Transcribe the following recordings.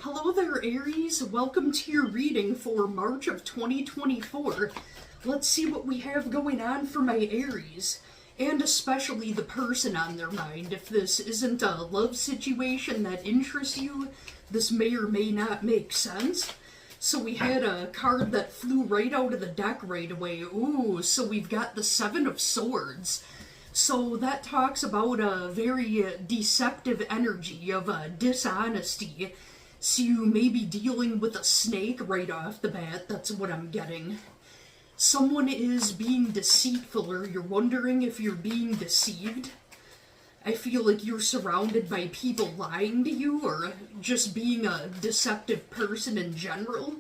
Hello there, Aries. Welcome to your reading for March of 2024. Let's see what we have going on for my Aries, and especially the person on their mind. If this isn't a love situation that interests you, this may or may not make sense. So we had a card that flew right out of the deck right away. Ooh, so we've got the Seven of Swords. So that talks about a very deceptive energy of dishonesty. So you may be dealing with a snake right off the bat. That's what I'm getting. Someone is being deceitful, or you're wondering if you're being deceived. I feel like you're surrounded by people lying to you, or just being a deceptive person in general.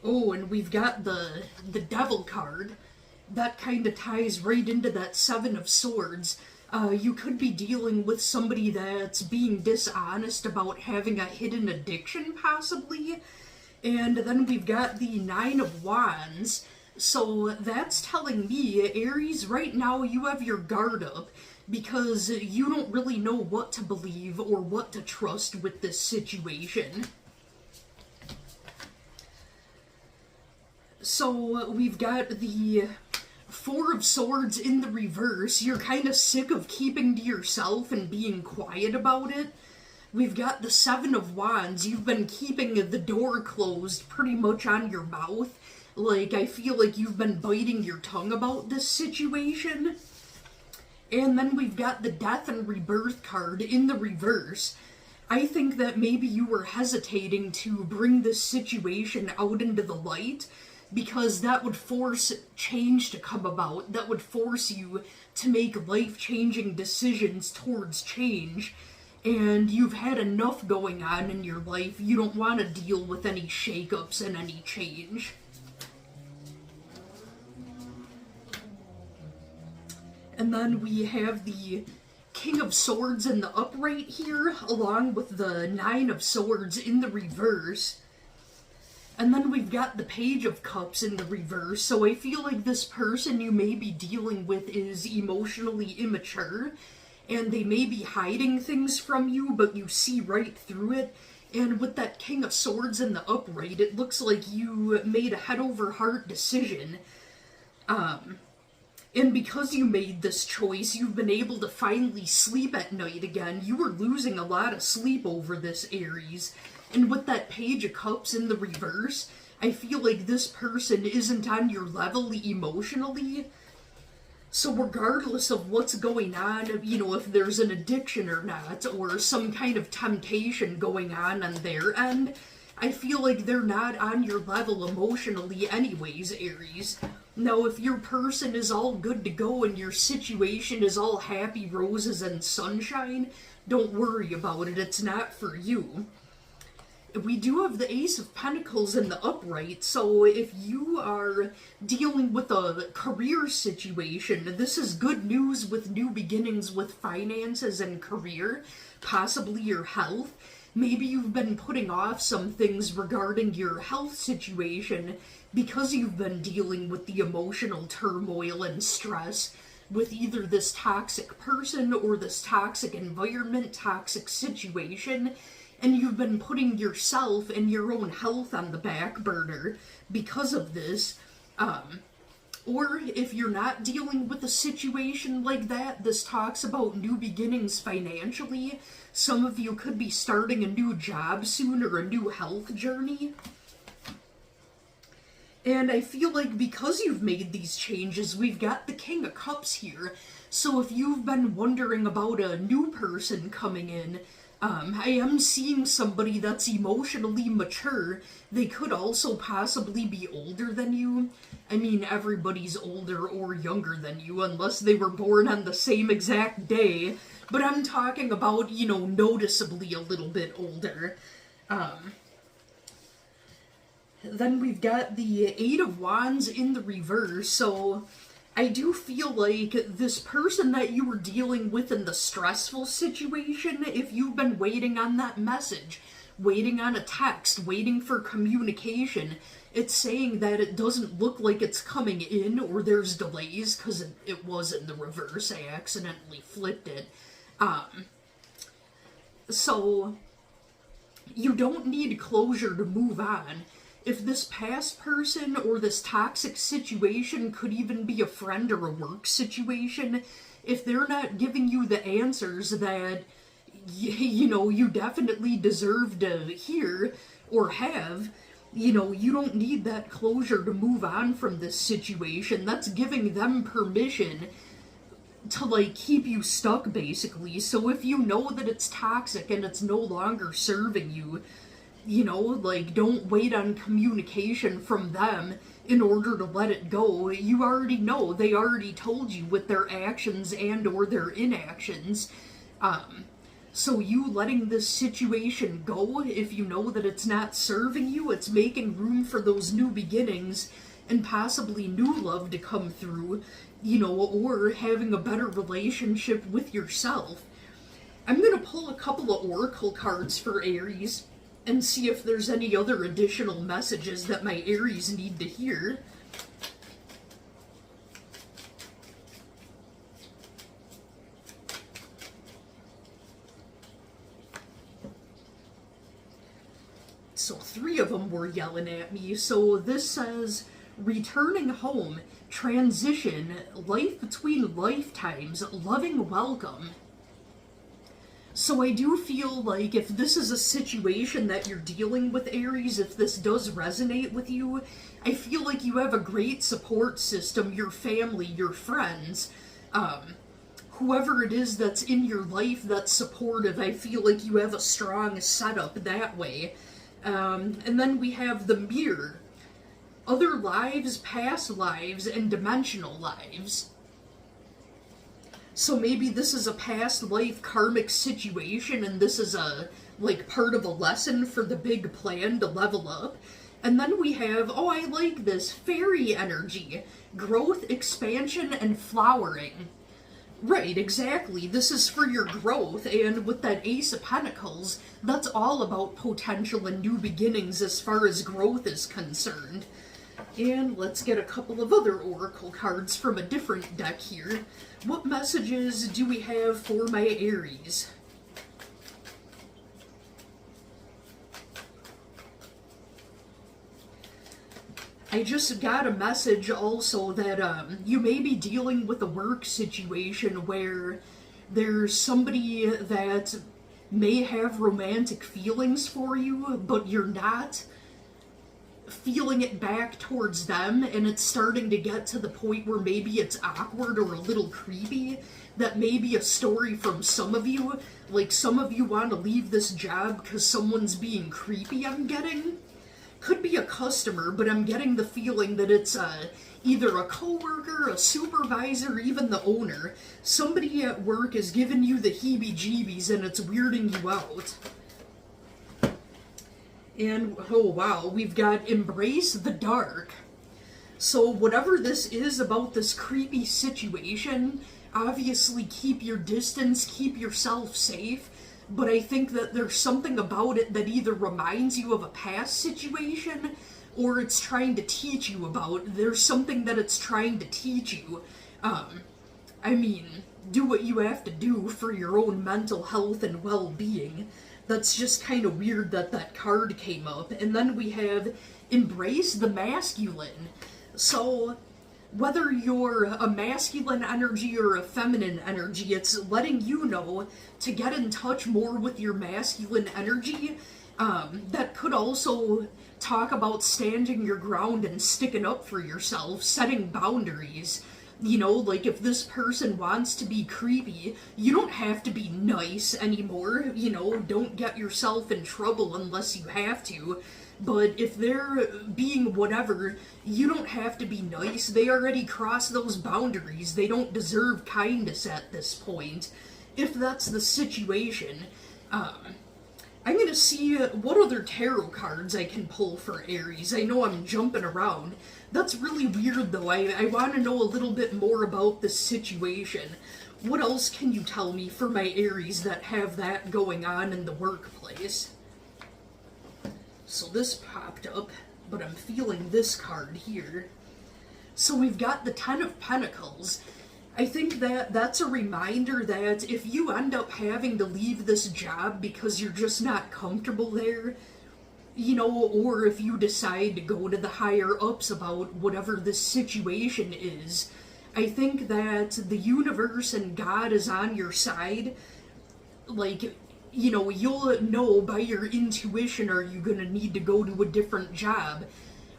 Oh, and we've got the Devil card. That kind of ties right into that Seven of Swords. You could be dealing with somebody that's being dishonest about having a hidden addiction, possibly. And then we've got the Nine of Wands. So that's telling me, Aries, right now you have your guard up because you don't really know what to believe or what to trust with this situation. So we've got the Four of Swords in the reverse. You're kind of sick of keeping to yourself and being quiet about it. We've got the Seven of Wands. You've been keeping the door closed pretty much on your mouth. Like, I feel like you've been biting your tongue about this situation. And then we've got the Death and Rebirth card in the reverse. I think that maybe you were hesitating to bring this situation out into the light, because that would force change to come about. That would force you to make life-changing decisions towards change. And you've had enough going on in your life. You don't want to deal with any shakeups and any change. And then we have the King of Swords in the upright here, along with the Nine of Swords in the reverse. And then we've got the Page of Cups in the reverse, so I feel like this person you may be dealing with is emotionally immature, and they may be hiding things from you, but you see right through it. And with that King of Swords in the upright, it looks like you made a head-over-heart decision. And because you made this choice, you've been able to finally sleep at night again. You were losing a lot of sleep over this, Aries. And with that Page of Cups in the reverse, I feel like this person isn't on your level emotionally. So regardless of what's going on, if there's an addiction or not, or some kind of temptation going on their end, I feel like they're not on your level emotionally anyways, Aries. Now, if your person is all good to go and your situation is all happy roses and sunshine, don't worry about it. It's not for you. We do have the Ace of Pentacles in the upright, so if you are dealing with a career situation, this is good news with new beginnings with finances and career, possibly your health. Maybe you've been putting off some things regarding your health situation because you've been dealing with the emotional turmoil and stress with either this toxic person or this toxic environment, toxic situation. And you've been putting yourself and your own health on the back burner because of this. Or if you're not dealing with a situation like that, this talks about new beginnings financially. Some of you could be starting a new job soon or a new health journey. And I feel like because you've made these changes, we've got the King of Cups here. So if you've been wondering about a new person coming in, I am seeing somebody that's emotionally mature. They could also possibly be older than you. I mean, everybody's older or younger than you, unless they were born on the same exact day. But I'm talking about, noticeably a little bit older. Then we've got the Eight of Wands in the reverse, so I do feel like this person that you were dealing with in the stressful situation, if you've been waiting on that message, waiting on a text, waiting for communication. It's saying that it doesn't look like it's coming in, or there's delays, because it was in the reverse. I accidentally flipped it. So, you don't need closure to move on. If this past person or this toxic situation could even be a friend or a work situation, if they're not giving you the answers that, you definitely deserve to hear or have, you don't need that closure to move on from this situation. That's giving them permission to, keep you stuck, basically. So if you know that it's toxic and it's no longer serving you, don't wait on communication from them in order to let it go. You already know. They already told you with their actions and or their inactions. So you letting this situation go, if you know that it's not serving you, it's making room for those new beginnings and possibly new love to come through, or having a better relationship with yourself. I'm going to pull a couple of oracle cards for Aries and see if there's any other additional messages that my Aries need to hear. So 3 of them were yelling at me. So this says, returning home, transition, life between lifetimes, loving welcome. So I do feel like if this is a situation that you're dealing with, Aries, if this does resonate with you, I feel like you have a great support system, your family, your friends, whoever it is that's in your life that's supportive. I feel like you have a strong setup that way. And then we have the mirror. Other lives, past lives, and dimensional lives. So maybe this is a past life karmic situation and this is part of a lesson for the big plan to level up. And then we have, I like this, fairy energy. Growth, expansion, and flowering. Right, exactly. This is for your growth, and with that Ace of Pentacles, that's all about potential and new beginnings as far as growth is concerned. And let's get a couple of other oracle cards from a different deck here. What messages do we have for my Aries? I just got a message also that you may be dealing with a work situation where there's somebody that may have romantic feelings for you, but you're not feeling it back towards them, and it's starting to get to the point where maybe it's awkward or a little creepy. That may be a story from some of you. Like, some of you want to leave this job because someone's being creepy, I'm getting. Could be a customer, but I'm getting the feeling that it's either a coworker, a supervisor, even the owner. Somebody at work is giving you the heebie-jeebies and it's weirding you out. And, oh wow, we've got embrace the dark. So whatever this is about this creepy situation, obviously keep your distance, keep yourself safe. But I think that there's something about it that either reminds you of a past situation or it's trying to teach you about. There's something that it's trying to teach you. Do what you have to do for your own mental health and well-being. That's just kind of weird that that card came up. And then we have embrace the masculine. So whether you're a masculine energy or a feminine energy, it's letting you know to get in touch more with your masculine energy. That could also talk about standing your ground and sticking up for yourself, setting boundaries. Like if this person wants to be creepy, you don't have to be nice anymore. Don't get yourself in trouble unless you have to. But if they're being whatever, you don't have to be nice. They already crossed those boundaries. They don't deserve kindness at this point. If that's the situation, I'm going to see what other tarot cards I can pull for Aries. I know I'm jumping around. That's really weird, though. I want to know a little bit more about this situation. What else can you tell me for my Aries that have that going on in the workplace? So this popped up, but I'm feeling this card here. So we've got the Ten of Pentacles. I think that that's a reminder that if you end up having to leave this job because you're just not comfortable there, you know, or if you decide to go to the higher ups about whatever this situation is, I think that the universe and God is on your side. Like, you know, you'll know by your intuition, are you going to need to go to a different job?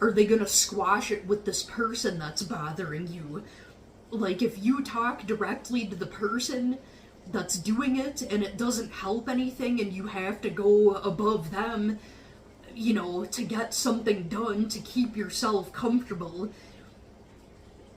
Are they going to squash it with this person that's bothering you? Like, if you talk directly to the person that's doing it and it doesn't help anything and you have to go above them, you know, to get something done to keep yourself comfortable,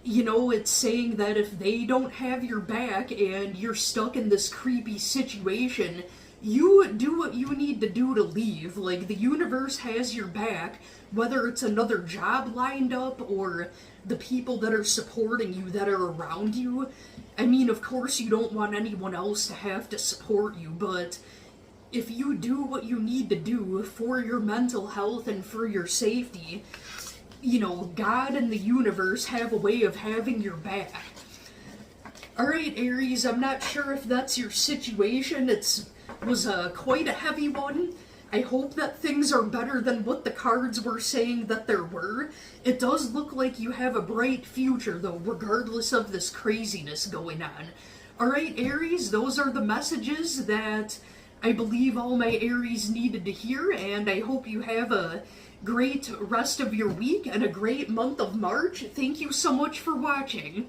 you know, it's saying that if they don't have your back and you're stuck in this creepy situation, you do what you need to do to leave. Like, the universe has your back, whether it's another job lined up or the people that are supporting you that are around you. I mean, of course you don't want anyone else to have to support you, but if you do what you need to do for your mental health and for your safety, you know, God and the universe have a way of having your back. Alright, Aries, I'm not sure if that's your situation. Was quite a heavy one. I hope that things are better than what the cards were saying that there were. It does look like you have a bright future, though, regardless of this craziness going on. Alright, Aries, those are the messages that I believe all my Aries needed to hear, and I hope you have a great rest of your week and a great month of March. Thank you so much for watching.